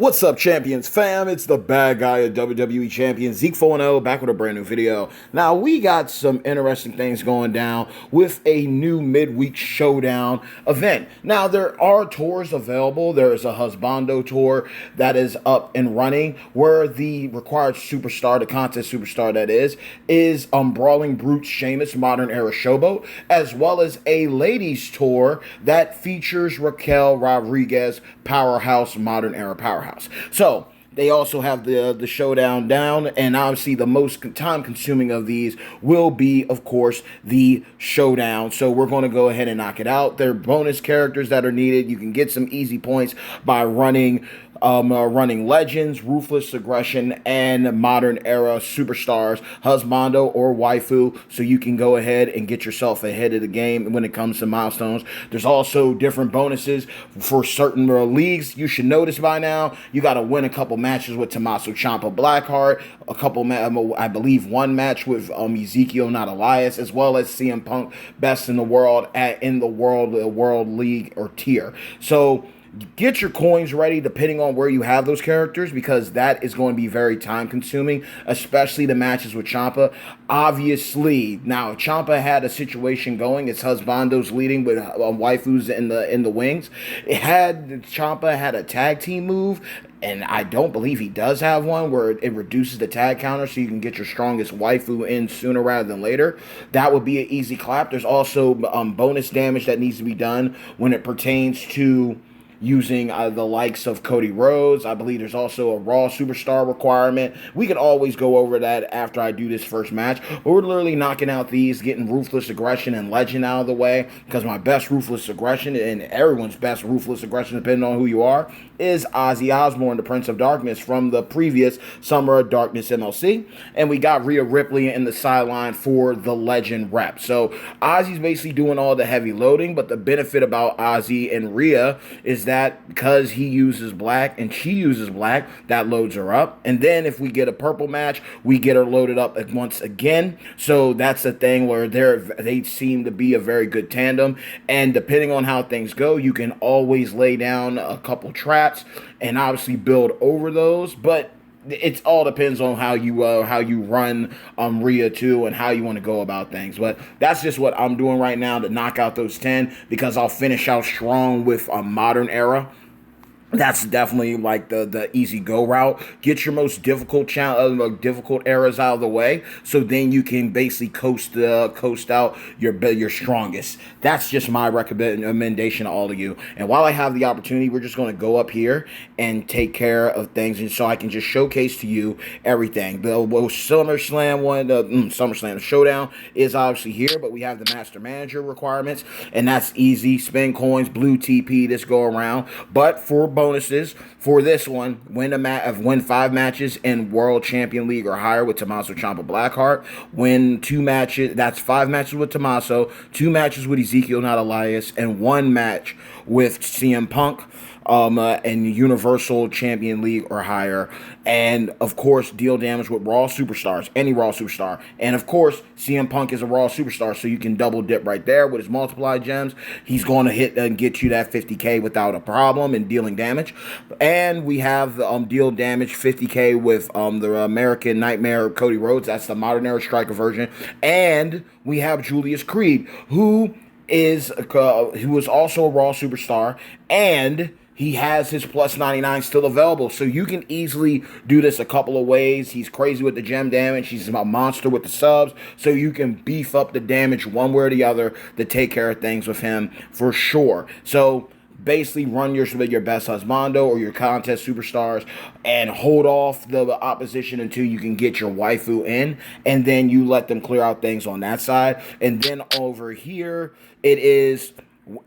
What's up, Champions fam? It's the bad guy of WWE Champion, Zeke 4-0, back with a brand new video. Now, we got some interesting things going down with a new midweek showdown event. Now, there are tours available. There is a Husbando tour that is up and running, where the required superstar, the contest superstar that is Brawling Brute Sheamus Modern Era Showboat, as well as a ladies tour that features Raquel Rodriguez Powerhouse Modern Era Powerhouse. So they also have the showdown down, and obviously the most time consuming of these will be, of course, the showdown. So we're going to go ahead and knock it out. There are bonus characters that are needed. You can get some easy points by running Legends, Ruthless Aggression, and Modern Era Superstars, Husbando or Waifu, so you can go ahead and get yourself ahead of the game when it comes to milestones. There's also different bonuses for certain leagues. You should notice by now, you got to win a couple matches with Tommaso Ciampa Blackheart, a couple, I believe one match with Ezekiel, not Elias, as well as CM Punk Best in the World in the World League or tier. So get your coins ready depending on where you have those characters, because that is going to be very time consuming, especially the matches with Ciampa. Obviously, now if Ciampa had a situation going, it's Husbando's leading with waifus in the wings. Ciampa had a tag team move, and I don't believe he does have one, where it reduces the tag counter so you can get your strongest waifu in sooner rather than later. That would be an easy clap. There's also bonus damage that needs to be done when it pertains to using the likes of Cody Rhodes. I believe there's also a Raw Superstar requirement. We can always go over that after I do this first match. But we're literally knocking out these, getting Ruthless Aggression and Legend out of the way, because my best Ruthless Aggression, and everyone's best Ruthless Aggression, depending on who you are, is Ozzy Osbourne, the Prince of Darkness, from the previous Summer of Darkness MLC. And we got Rhea Ripley in the sideline for the Legend rep. So Ozzy's basically doing all the heavy loading, but the benefit about Ozzy and Rhea is that because he uses black and she uses black, that loads her up. And then if we get a purple match, we get her loaded up once again. So that's the thing where they seem to be a very good tandem. And depending on how things go, you can always lay down a couple traps and obviously build over those. But it all depends on how you run Rhea too, and how you want to go about things. But that's just what I'm doing right now to knock out those 10, because I'll finish out strong with a Modern Era. That's definitely like the easy go route. Get your most difficult difficult eras out of the way, so then you can basically coast out your strongest. That's just my recommendation to all of you. And while I have the opportunity, we're just going to go up here and take care of things, and so I can just showcase to you everything. The SummerSlam one, SummerSlam Showdown is obviously here, but we have the Master Manager requirements, and that's easy. Spend coins, blue TP this go around. But for bonuses for this one, win 5 matches in World Champion League or higher with Tommaso Ciampa Blackheart. Win 2 matches. That's 5 matches with Tommaso, 2 matches with Ezekiel, not Elias, and 1 match with CM Punk. And Universal Champion League or higher. And, of course, deal damage with Raw Superstars, any Raw Superstar. And, of course, CM Punk is a Raw Superstar, so you can double dip right there with his multiply gems. He's going to hit and get you that 50K without a problem in dealing damage. And we have deal damage 50K with the American Nightmare Cody Rhodes. That's the Modern Era Striker version. And we have Julius Creed, who is also a Raw Superstar, and he has his plus 99 still available. So you can easily do this a couple of ways. He's crazy with the gem damage. He's a monster with the subs. So you can beef up the damage one way or the other to take care of things with him for sure. So basically run your best Husbando or your contest superstars and hold off the opposition until you can get your waifu in, and then you let them clear out things on that side. And then over here, it is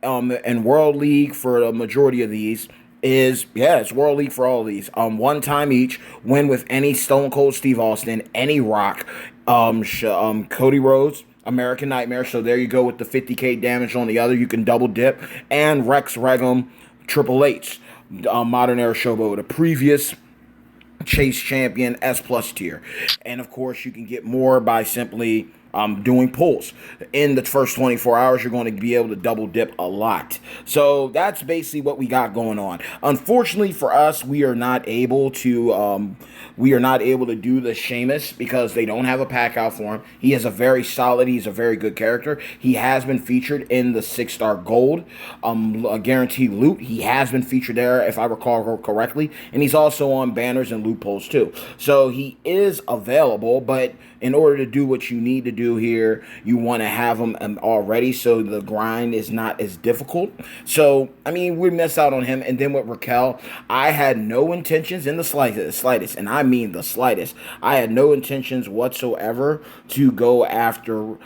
in World League for the majority of these. It's World League for all of these. 1 time each. Win with any Stone Cold Steve Austin, any Rock, Cody Rhodes, American Nightmare. So there you go with the 50K damage on the other. You can double dip. And Rex Regum, Triple H, Modern Era Showboat, a previous Chase Champion S+ tier. And of course, you can get more by simply doing pulls. In the first 24 hours, you're going to be able to double dip a lot. So that's basically what we got going on. Unfortunately for us, we are not able to do the Sheamus because they don't have a pack out for him. He's a very good character. He has been featured in the 6-star gold guaranteed loot. He has been featured there, if I recall correctly, and he's also on banners and loopholes too. So he is available, but in order to do what you need to do here, you want to have him already so the grind is not as difficult. So, I mean, we missed out on him. And then with Raquel, I had no intentions in the slightest, and I mean the slightest. I had no intentions whatsoever to go after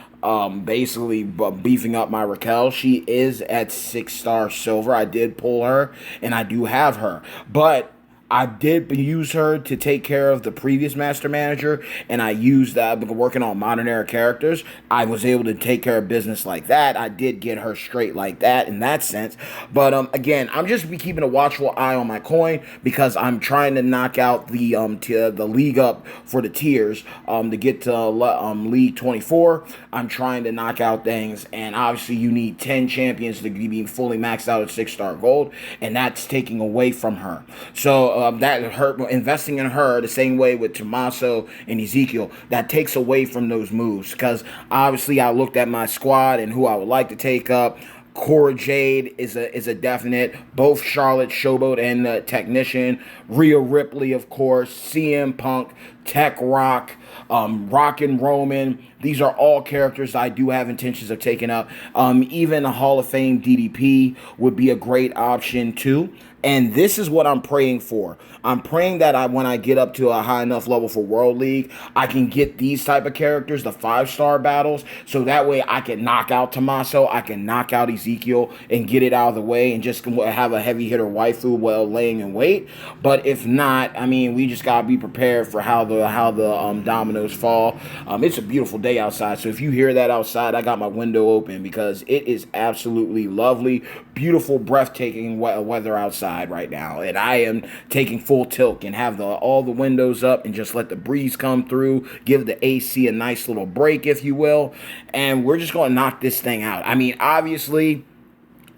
basically beefing up my Raquel. She is at 6-star silver. I did pull her, and I do have her. But I did use her to take care of the previous Master Manager, and I used that working on modern era characters. I was able to take care of business like that. I did get her straight like that in that sense. But again, I'm just be keeping a watchful eye on my coin because I'm trying to knock out the league up for the tiers to get to League 24. I'm trying to knock out things, and obviously you need 10 champions to be fully maxed out at 6-star gold, and that's taking away from her. So that her investing in her the same way with Tommaso and Ezekiel, that takes away from those moves because obviously I looked at my squad and who I would like to take up. Cora Jade is a definite. Both Charlotte, Showboat, and Technician. Rhea Ripley, of course. CM Punk, Tech Rock, Rockin' Roman. These are all characters I do have intentions of taking up. Even a Hall of Fame DDP would be a great option too. And this is what I'm praying for. I'm praying that when I get up to a high enough level for World League, I can get these type of characters, the 5-star battles, so that way I can knock out Tommaso, I can knock out Ezekiel, and get it out of the way, and just have a heavy hitter waifu while laying in wait. But if not, I mean, we just gotta be prepared for how the dominoes fall. It's a beautiful day outside, so if you hear that outside, I got my window open because it is absolutely lovely, beautiful, breathtaking weather outside right now, and I am taking full tilt and have all the windows up and just let the breeze come through, give the AC a nice little break, if you will, and we're just going to knock this thing out. I mean, obviously,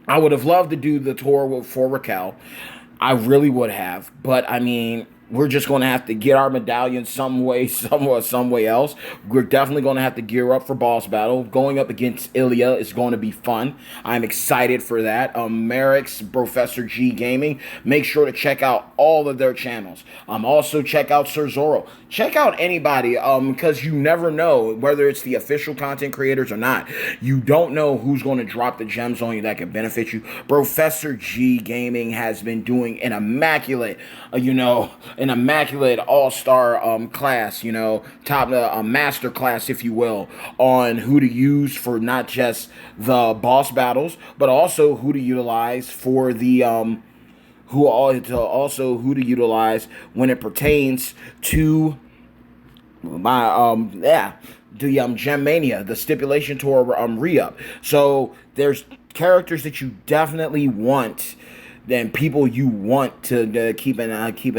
I would have loved to do the tour for Raquel. I really would have, but I mean, we're just going to have to get our medallion some way else. We're definitely going to have to gear up for boss battle. Going up against Ilya is going to be fun. I'm excited for that. Merrick's Professor G Gaming. Make sure to check out all of their channels. Also check out Sir Zorro. Check out anybody because you never know whether it's the official content creators or not. You don't know who's going to drop the gems on you that can benefit you. Professor G Gaming has been doing an immaculate, all-star class, top master class, if you will, on who to use for not just the boss battles, but also who to utilize for the who to utilize when it pertains to the Gem Mania, the Stipulation Tour re-up. So there's characters that you definitely want, then people you want to keep an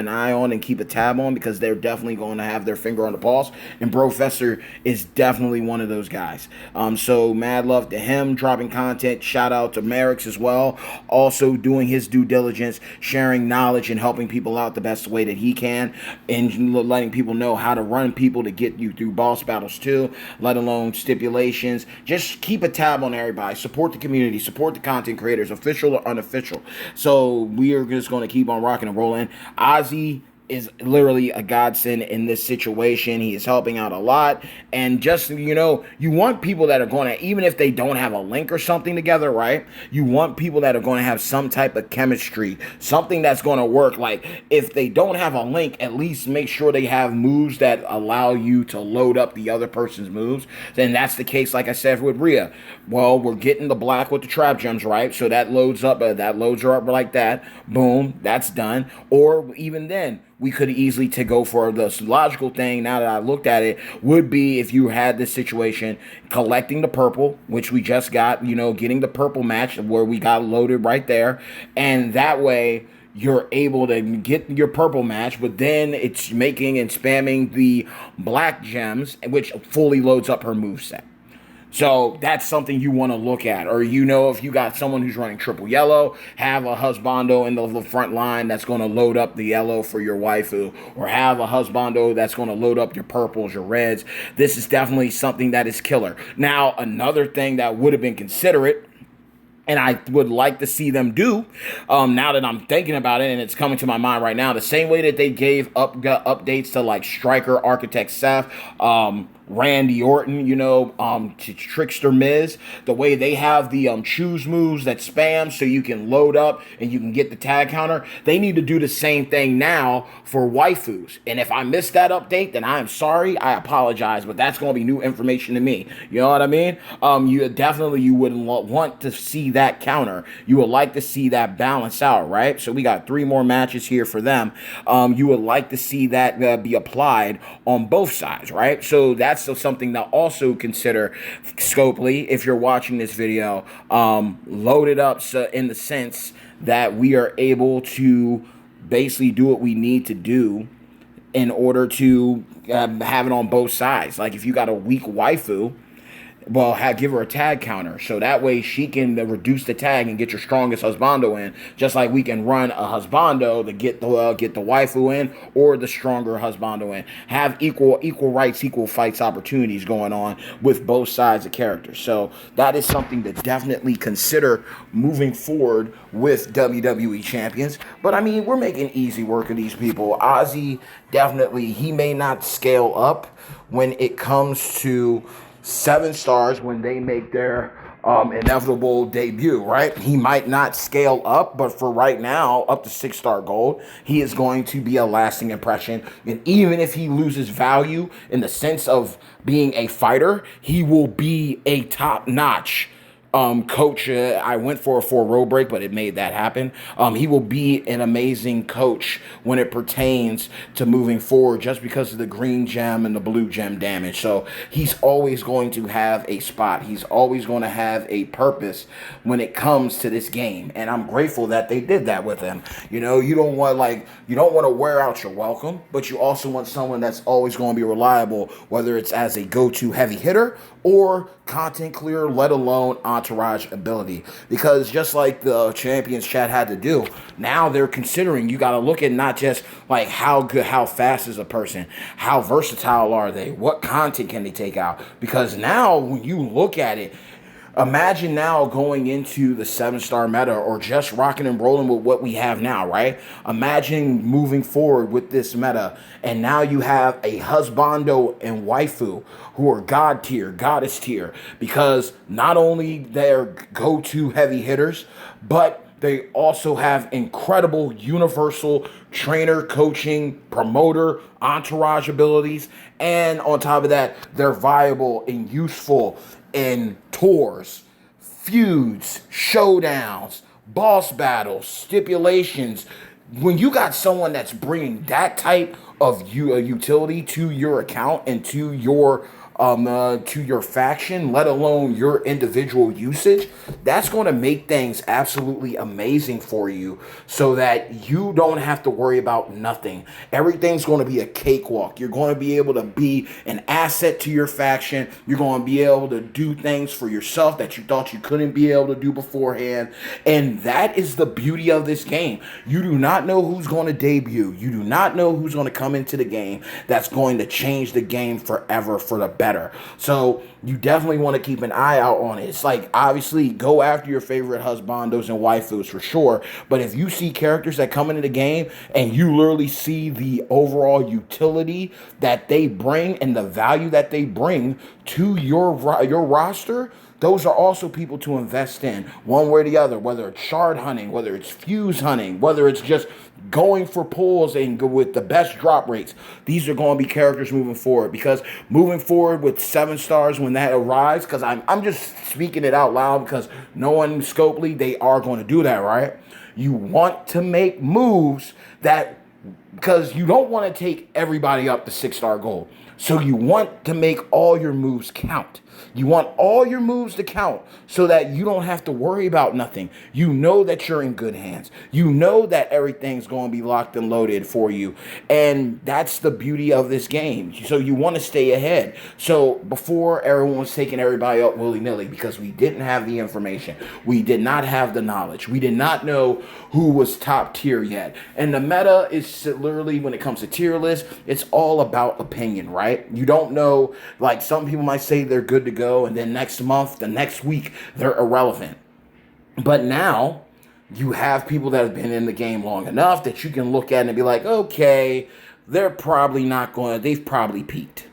eye on and keep a tab on, because they're definitely going to have their finger on the pulse. And Professor is definitely one of those guys. So mad love to him dropping content. Shout out to Merrick's as well, also doing his due diligence, sharing knowledge and helping people out the best way that he can, and letting people know how to run people to get you through boss battles too, let alone stipulations. Just keep a tab on everybody. Support the community, support the content creators, official or unofficial. So we are just going to keep on rocking and rolling. Ozzy is literally a godsend in this situation. He is helping out a lot. And just, you want people that are going to, even if they don't have a link or something together, right? You want people that are going to have some type of chemistry, something that's going to work. Like, if they don't have a link, at least make sure they have moves that allow you to load up the other person's moves. Then that's the case, like I said, with Rhea. Well, we're getting the black with the trap gems, right? So that loads up, that loads her up like that. Boom, that's done. Or even then, we could easily to go for the logical thing, now that I looked at it, would be if you had this situation, collecting the purple, which we just got, getting the purple match where we got loaded right there. And that way, you're able to get your purple match, but then it's making and spamming the black gems, which fully loads up her moveset. So that's something you want to look at. Or, if you got someone who's running triple yellow, have a husbando in the front line that's going to load up the yellow for your waifu. Or have a husbando that's going to load up your purples, your reds. This is definitely something that is killer. Now, another thing that would have been considerate, and I would like to see them do, now that I'm thinking about it and it's coming to my mind right now, the same way that they gave updates to like Striker, Architect Seth, Randy Orton, to Trickster Miz, the way they have the choose moves that spam so you can load up and you can get the tag counter, they need to do the same thing now for waifus. And if I missed that update, then I am sorry, I apologize, but that's going to be new information to me. You know what I mean? You would want to see that counter. You would like to see that balance out, right? So we got 3 more matches here for them. You would like to see that be applied on both sides, right? So that's something to also consider, Scopely, if you're watching this video. Load it up in the sense that we are able to basically do what we need to do in order to have it on both sides. Like if you got a weak waifu, well, give her a tag counter, so that way she can reduce the tag and get your strongest husbando in, just like we can run a husbando to get the waifu in, or the stronger husbando in. Have equal rights, equal fights opportunities going on with both sides of characters. So that is something to definitely consider moving forward with WWE champions. But I mean, we're making easy work of these people. Ozzy, definitely, he may not scale up when it comes to 7 stars when they make their inevitable debut, right? He might not scale up, but for right now, up to 6-star gold, he is going to be a lasting impression. And even if he loses value in the sense of being a fighter, he will be a top-notch coach. I went for a 4-row break, but it made that happen. He will be an amazing coach when it pertains to moving forward, just because of the green gem and the blue gem damage. So he's always going to have a spot. He's always going to have a purpose when it comes to this game. And I'm grateful that they did that with him. You don't want to wear out your welcome, but you also want someone that's always going to be reliable, whether it's as a go-to heavy hitter or content clear, let alone entourage ability. Because just like the Champions chat had to do, now they're considering, you got to look at not just like how fast is a person, how versatile are they, what content can they take out. Because now when you look at it, imagine now going into the 7-star meta, or just rocking and rolling with what we have now, right? Imagine moving forward with this meta, and now you have a husbando and waifu who are god tier, goddess tier, because not only they're go-to heavy hitters, but they also have incredible universal trainer, coaching, promoter, entourage abilities. And on top of that, they're viable and useful in tours, feuds, showdowns, boss battles, stipulations. When you got someone that's bringing that type of utility to your account and to your faction, let alone your individual usage, that's going to make things absolutely amazing for you, so that you don't have to worry about nothing. Everything's going to be a cakewalk. You're going to be able to be an asset to your faction. You're going to be able to do things for yourself that you thought you couldn't be able to do beforehand. And that is the beauty of this game. You do not know who's going to debut. You do not know who's going to come into the game that's going to change the game forever for the better. So you definitely want to keep an eye out on it. It's like, obviously, go after your favorite husbandos and waifus for sure. But if you see characters that come into the game and you literally see the overall utility that they bring and the value that they bring to your roster, those are also people to invest in, one way or the other, whether it's shard hunting, whether it's fuse hunting, whether it's just going for pulls and go with the best drop rates. These are going to be characters moving forward, because moving forward with 7 stars when that arrives, because I'm just speaking it out loud because knowing Scopely, they are going to do that, right? You want to make moves that because you don't want to take everybody up to 6-star gold. So you want to make all your moves count. You want all your moves to count so that you don't have to worry about nothing. You know that you're in good hands. You know that everything's going to be locked and loaded for you. And that's the beauty of this game. So you want to stay ahead. So before, everyone was taking everybody up willy-nilly because we didn't have the information. We did not have the knowledge. We did not know who was top tier yet. And the meta is literally, when it comes to tier lists, it's all about opinion, right? You don't know, like some people might say they're good to go, and then next month, the next week, they're irrelevant. But now you have people that have been in the game long enough that you can look at and be like, okay, they're probably not going to, they've probably peaked.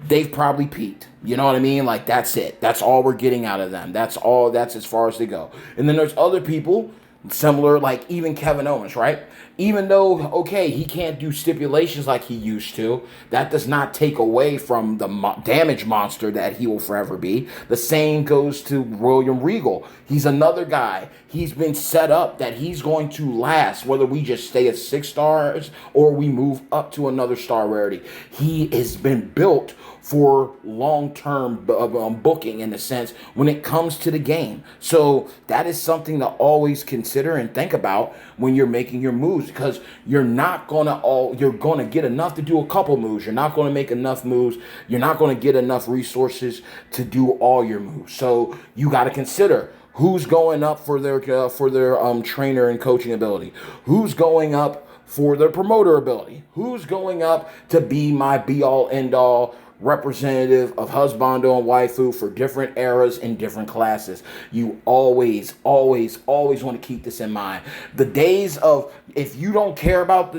They've probably peaked. You know what I mean? Like, that's it. That's all we're getting out of them. That's all, that's as far as they go. And then there's other people similar, like even Kevin Owens, right? Even though, okay, he can't do stipulations like he used to, that does not take away from the damage monster that he will forever be. The same goes to William Regal. He's another guy. He's been set up that he's going to last, whether we just stay at 6 stars or we move up to another star rarity. He has been built for long-term booking, in a sense, when it comes to the game. So that is something to always consider and think about when you're making your moves, because you're not you're gonna get enough to do a couple moves. You're not gonna make enough moves. You're not gonna get enough resources to do all your moves. So you got to consider who's going up for their trainer and coaching ability, who's going up for their promoter ability, who's going up to be my be-all end-all representative of husbando and waifu for different eras and different classes. You always want to keep this in mind. The days of, if you don't care about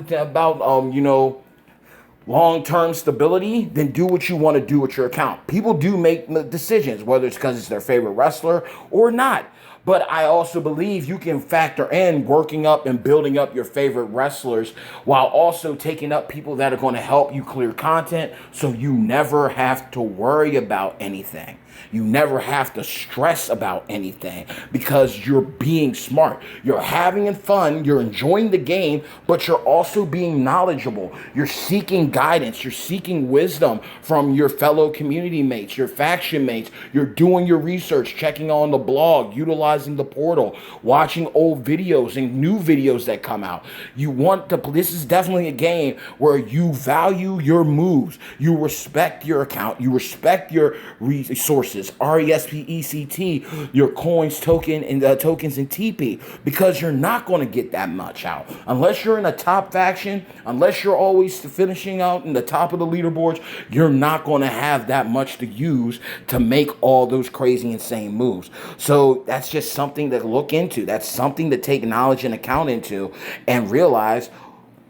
long-term stability, then do what you want to do with your account. People do make decisions, whether it's because it's their favorite wrestler or not. But I also believe you can factor in working up and building up your favorite wrestlers while also taking up people that are going to help you clear content, so you never have to worry about anything. You never have to stress about anything because you're being smart. You're having fun. You're enjoying the game, but you're also being knowledgeable. You're seeking guidance. You're seeking wisdom from your fellow community mates, your faction mates. You're doing your research, checking on the blog, utilizing the portal, watching old videos and new videos that come out. This is definitely a game where you value your moves. You respect your account. You respect your resources. RESPECT, your coins, tokens, and TP, because you're not going to get that much out unless you're in a top faction. Unless you're always finishing out in the top of the leaderboards, you're not going to have that much to use to make all those crazy, insane moves. So that's just something to look into. That's something to take knowledge and account into, and realize,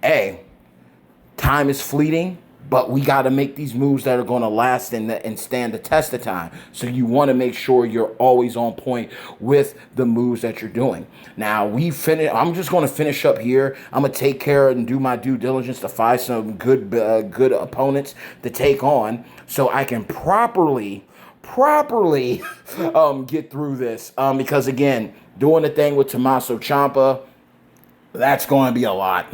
hey, time is fleeting. But we got to make these moves that are going to last and stand the test of time. So you want to make sure you're always on point with the moves that you're doing. Now, I'm just going to finish up here. I'm going to take care and do my due diligence to find some good opponents to take on, so I can properly get through this. Because, again, doing the thing with Tommaso Ciampa, that's going to be a lot.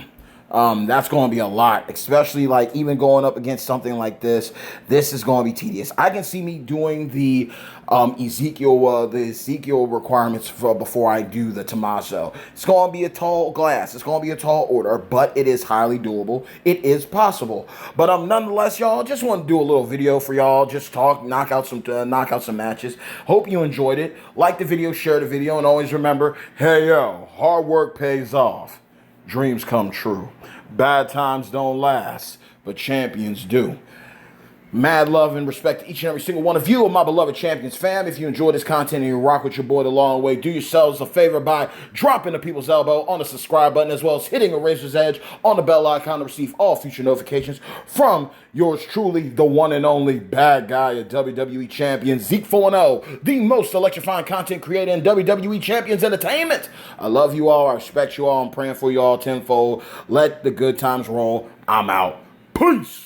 That's going to be a lot, especially like even going up against something like this. This is going to be tedious. I can see me doing the Ezekiel requirements before I do the Tommaso. It's going to be a tall glass. It's going to be a tall order, but it is highly doable. It is possible. But nonetheless, y'all, just want to do a little video for y'all. Just knock out some matches. Hope you enjoyed it. Like the video, share the video, and always remember, hey yo, hard work pays off. Dreams come true. Bad times don't last, but champions do. Mad love and respect to each and every single one of you, my beloved Champions fam. If you enjoy this content and you rock with your boy the long way, do yourselves a favor by dropping the people's elbow on the subscribe button, as well as hitting a razor's edge on the bell icon to receive all future notifications from yours truly, the one and only bad guy of WWE Champions, Zeke 4-0, the most electrifying content creator in WWE Champions Entertainment. I love you all. I respect you all. I'm praying for you all tenfold. Let the good times roll. I'm out. Peace.